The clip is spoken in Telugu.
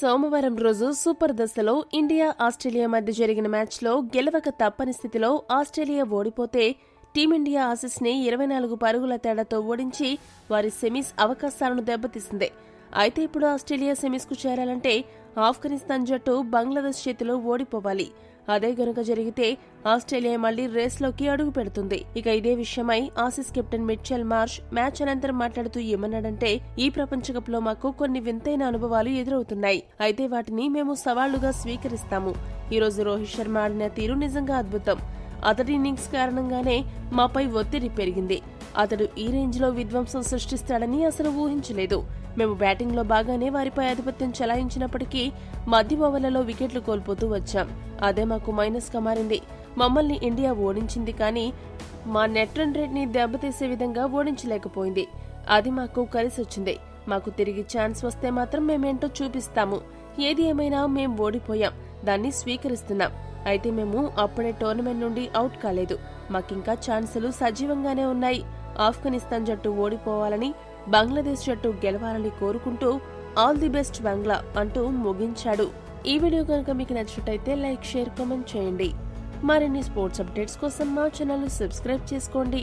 సోమవారం రోజు సూపర్ దశలో ఇండియా ఆస్ట్రేలియా మధ్య జరిగిన మ్యాచ్లో గెలవక తప్పని స్థితిలో ఆస్ట్రేలియా ఓడిపోతే టీమిండియా ఆసీస్ని 24 పరుగుల తేడాతో ఓడించి వారి సెమీస్ అవకాశాలను దెబ్బతీసింది. అయితే ఇప్పుడు ఆస్ట్రేలియా సెమీస్కు చేరాలంటే ఆఫ్ఘనిస్తాన్ జట్టు బంగ్లాదేశ్ చేతిలో ఓడిపోవాలి. అదే గనుక జరిగితే ఆస్ట్రేలియా మళ్లీ రేస్లోకి అడుగు పెడుతుంది. ఇక ఇదే విషయమై Aussies captain Mitchell Marsh match అనంతరం మాట్లాడుతూ ఏమన్నాడంటే, ఈ ప్రపంచ కప్ లో మాకు కొన్ని వింతైన అనుభవాలు ఎదురవుతున్నాయి. అయితే వాటిని మేము సవాళ్లుగా స్వీకరిస్తాము. ఈ రోజు రోహిత్ శర్మ ఆడిన తీరు నిజంగా అద్భుతం. అతడి ఇన్నింగ్స్ కారణంగానే మాపై ఒత్తిడి పెరిగింది. అతడు ఈ రేంజ్ లో విధ్వంసం సృష్టిస్తాడని అసలు ఊహించలేదు. మేము బ్యాటింగ్ లో బాగానే వారిపై ఆధిపత్యం చెలాయించినప్పటికీ మధ్య ఓవర్లలో వికెట్లు కోల్పోతూ వచ్చాం. అదే మాకు మైనస్ గా మారింది. మమ్మల్ని ఇండియా ఓడించింది, కానీ మా నెట్ రన్ రేట్ ని దెబ్బతీసే విధంగా ఓడించలేకపోయింది. అది మాకు కలిసొచ్చింది. మాకు తిరిగి ఛాన్స్ వస్తే మాత్రం మేమేంటో చూపిస్తాము. ఏది ఏమైనా మేం ఓడిపోయాం, దాన్ని స్వీకరిస్తున్నాం. అయితే మేము అప్పుడే టోర్నమెంట్ నుండి అవుట్ కాలేదు. మాకింకా ఛాన్సులు సజీవంగానే ఉన్నాయి. ఆఫ్ఘనిస్తాన్ జట్టు ఓడిపోవాలని, బంగ్లాదేశ్ జట్టు గెలవాలని కోరుకుంటూ ఆల్ ది బెస్ట్ బంగ్లా అంటూ ముగించాడు. ఈ వీడియో కనుక మీకు నచ్చినట్టయితే లైక్, షేర్, కామెంట్ చేయండి. మరిన్ని స్పోర్ట్స్ అప్డేట్స్ కోసం మా ఛానల్ సబ్స్క్రైబ్ చేసుకోండి.